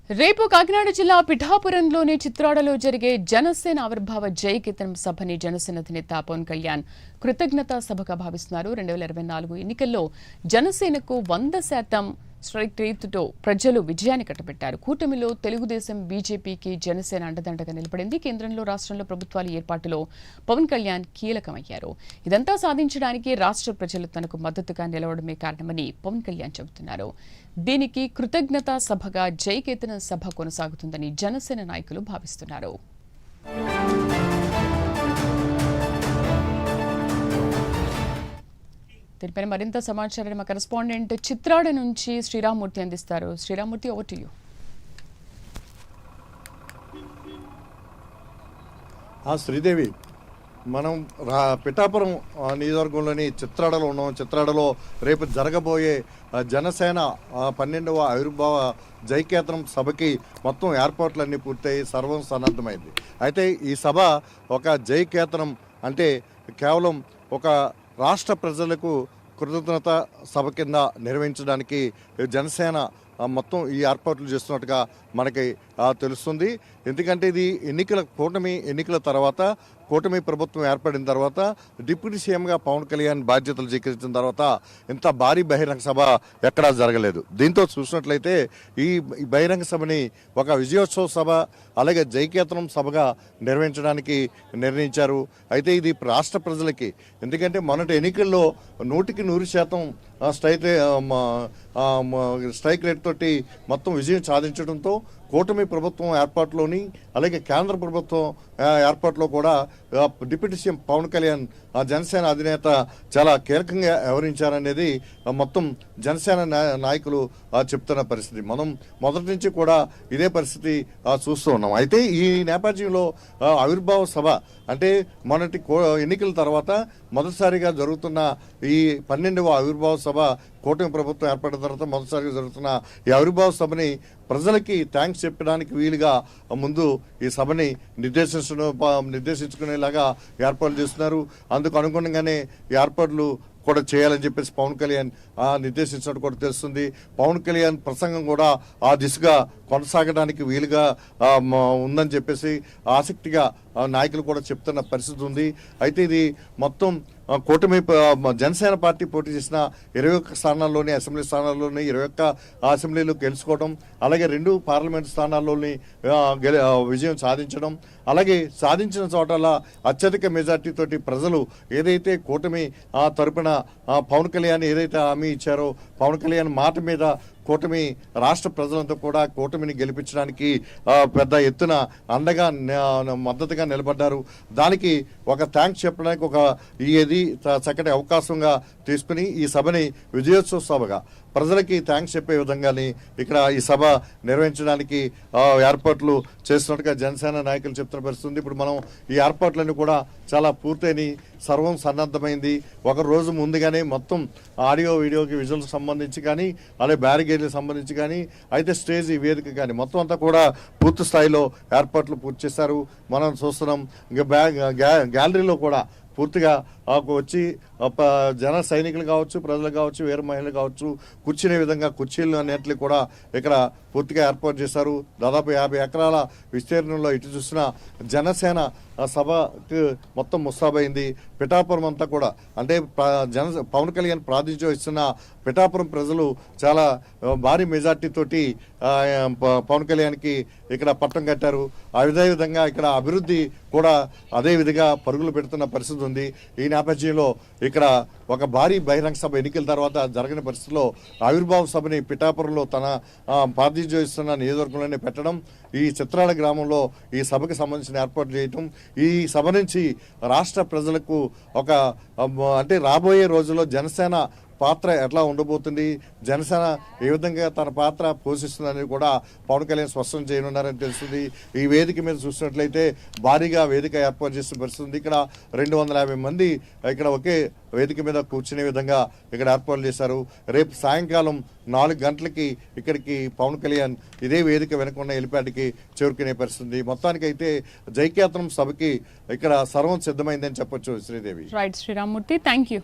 రేపు కాకినాడ జిల్లా పిఠాపురంలోని చిత్రాడలో జరిగే జనసేన ఆవిర్భావ జయకేతనం సభని జనసేన అధినేత పవన్ కళ్యాణ్ కృతజ్ఞతా సభగా భావిస్తున్నారు. 2024 ఎన్నికల్లో జనసేనకు 100% స్ట్రైక్ రేటుతో ప్రజలు విజయాన్ని కట్టబెట్టారు. కూటమిలో తెలుగుదేశం, బీజేపీకి జనసేన అండదండగా నిలబడింది. కేంద్రంలో, రాష్ట్రంలో ప్రభుత్వాల ఏర్పాటులో పవన్ కళ్యాణ్ కీలకమయ్యారు. ఇదంతా సాధించడానికి రాష్ట్ర ప్రజలు తనకు మద్దతుగా నిలవడమే కారణమని పవన్ కళ్యాణ్ చెబుతున్నారు. దీనికి కృతజ్ఞతా సభగా జయకేతనం సభ కొనసాగుతుందని జనసేన నాయకులు భావిస్తున్నారు. దీనిపై మరింత సమాచారాన్ని మా కరెస్పాండెంట్ చిత్రాడ నుంచి శ్రీరామ్మూర్తి అందిస్తారు. Sriramamurthy, over to you. Sridevi, మనం పిఠాపురం నియోజకవర్గంలోని చిత్రాడలో ఉన్నాం. చిత్రాడలో రేపు జరగబోయే జనసేన 12వ ఆవిర్భావ జయకేతనం సభకి మొత్తం ఏర్పాట్లన్నీ పూర్తయి సర్వం సన్నద్ధమైంది. అయితే ఈ సభ ఒక జయకేతనం అంటే కేవలం ఒక రాష్ట్ర ప్రజలకు కృతజ్ఞత సభ కింద నిర్వహించడానికి జనసేన మొత్తం ఈ ఏర్పాట్లు చేస్తున్నట్టుగా మనకి తెలుస్తుంది. ఎందుకంటే ఇది కూటమి ఎన్నికల తర్వాత, కూటమి ప్రభుత్వం ఏర్పడిన తర్వాత డిప్యూటీ సీఎంగా పవన్ కళ్యాణ్ బాధ్యతలు స్వీకరించిన తర్వాత ఇంత భారీ బహిరంగ సభ ఎక్కడా జరగలేదు. దీంతో చూసినట్లయితే ఈ బహిరంగ సభని ఒక విజయోత్సవ సభ అలాగే జయకేతనం సభగా నిర్వహించడానికి నిర్ణయించారు. అయితే ఇది రాష్ట్ర ప్రజలకి, ఎందుకంటే మొన్నటి ఎన్నికల్లో 100% స్ట్రైక్ రేట్ తోటి మొత్తం విజయం సాధించడంతో కూటమి ప్రభుత్వం ఏర్పాటులోని అలాగే కేంద్ర ప్రభుత్వం ఏర్పాటులో కూడా డిప్యూటీ సీఎం పవన్ కళ్యాణ్ జనసేన అధినేత చాలా కీలకంగా వ్యవహరించారనేది మొత్తం జనసేన నాయకులు చెప్తున్న పరిస్థితి. మనం మొదటి నుంచి కూడా ఇదే పరిస్థితి చూస్తూ ఉన్నాం. అయితే ఈ నేపథ్యంలో ఆవిర్భావ సభ అంటే మొన్నటి ఎన్నికల తర్వాత మొదటిసారిగా జరుగుతున్న ఈ 12వ ఆవిర్భావ సభ, కూటమి ప్రభుత్వం ఏర్పడిన తర్వాత మొదటిసారిగా జరుగుతున్న ఈ ఆవిర్భావ సభని ప్రజలకి థ్యాంక్స్ చెప్పడానికి వీలుగా ముందు ఈ సభని నిర్దేశించుకునేలాగా ఏర్పాట్లు చేస్తున్నారు. అందుకు అనుగుణంగానే ఏర్పాట్లు కూడా చేయాలని చెప్పేసి పవన్ కళ్యాణ్ నిర్దేశించినట్టు కూడా తెలుస్తుంది. పవన్ కళ్యాణ్ ప్రసంగం కూడా ఆ దిశగా కొనసాగడానికి వీలుగా ఉందని చెప్పేసి ఆసక్తిగా నాయకులు కూడా చెప్తున్న పరిస్థితి ఉంది. అయితే ఇది మొత్తం కూటమి జనసేన పార్టీ పోటీ చేసిన 21 స్థానాల్లోని అసెంబ్లీ స్థానాల్లోని 21 అసెంబ్లీలు గెలుచుకోవడం, అలాగే 2 పార్లమెంట్ స్థానాల్లోని విజయం సాధించడం, అలాగే సాధించిన చోటల అత్యధిక మెజార్టీతోటి ప్రజలు ఏదైతే కూటమి తరపున పవన్ కళ్యాణ్ ఏదైతే హామీ ఇచ్చారో, పవన్ కళ్యాణ్ మాట మీద కూటమి రాష్ట్ర ప్రజలంతా కూడా కూటమిని గెలిపించడానికి పెద్ద ఎత్తున అండగా మద్దతుగా నిలబడ్డారు. దానికి ఒక థ్యాంక్స్ చెప్పడానికి ఇది చక్కటి అవకాశంగా తీసుకుని ఈ సభని విజయోత్సవ సభగా ప్రజలకి థ్యాంక్స్ చెప్పే విధంగానే ఇక్కడ ఈ సభ నిర్వహించడానికి ఏర్పాట్లు చేస్తున్నట్టుగా జనసేన నాయకులు చెప్తున్న పరిస్థితుంది. ఇప్పుడు మనం ఈ ఏర్పాట్లన్నీ కూడా చాలా పూర్తయినాయి, సర్వం సన్నద్ధమైంది. ఒక రోజు ముందుగానే మొత్తం ఆడియో వీడియోకి విజువల్స్ సంబంధించి కానీ, అలాగే బ్యారిగేడ్లకు సంబంధించి కానీ, అయితే స్టేజ్ వేదిక కానీ మొత్తం అంతా కూడా పూర్తి స్థాయిలో ఏర్పాట్లు పూర్తి చేశారు. మనం చూస్తున్నాం. ఇంకా గ్యాలరీలో కూడా పూర్తిగా వచ్చి జన సైనికులు కావచ్చు, ప్రజలు కావచ్చు, వేరే మహిళలు కావచ్చు, కూర్చునే విధంగా కుర్చీలు అన్నింటినీ కూడా ఇక్కడ పూర్తిగా ఏర్పాటు చేశారు. దాదాపు 50 ఎకరాల విస్తీర్ణంలో ఇటు చూసిన జనసేన సభకు మొత్తం ముస్తాబైంది. పిఠాపురం అంతా కూడా అంటే పవన్ కళ్యాణ్ ప్రాతినిధ్యం ఇస్తున్న పిఠాపురం ప్రజలు చాలా భారీ మెజార్టీతోటి పవన్ కళ్యాణ్కి ఇక్కడ పట్టం కట్టారు. అదే విధంగా ఇక్కడ అభివృద్ధి కూడా అదే విధంగా పరుగులు పెడుతున్న పరిస్థితి ఉంది. ఈ నేపథ్యంలో ఇక్కడ ఒక భారీ బహిరంగ సభ ఎన్నికల తర్వాత జరగని పరిస్థితిలో ఆవిర్భావ సభని పిఠాపురంలో తన ప్రాతినిధ్యం ఇస్తున్న నియోజకవర్గంలోనే పెట్టడం, ఈ చిత్రాల గ్రామంలో ఈ సభకు సంబంధించిన ఏర్పాట్లు చేయటం, ఈ సభ నుంచి రాష్ట్ర ప్రజలకు అంటే రాబోయే రోజుల్లో జనసేన పాత్ర ఎట్లా ఉండబోతుంది, జనసేన ఏ విధంగా తన పాత్ర పోషిస్తుందని కూడా పవన్ కళ్యాణ్ స్పష్టం చేయనున్నారని తెలుస్తుంది. ఈ వేదిక మీద చూసినట్లయితే భారీగా వేదిక ఏర్పాటు చేసిన పరిస్థితి. ఇక్కడ 250 మంది ఇక్కడ ఒకే వేదిక మీద కూర్చునే విధంగా ఇక్కడ ఏర్పాట్లు చేశారు. రేపు సాయంకాలం 4 గంటలకి ఇక్కడికి పవన్ కళ్యాణ్ ఇదే వేదిక వెనుకున్న హెలిప్యాడ్కి చేరుకునే పరిస్థితి. మొత్తానికైతే జయకేతనం సభకి ఇక్కడ సర్వం సిద్ధమైందని చెప్పొచ్చు. Sridevi. Right Sriramamurthy, thank you.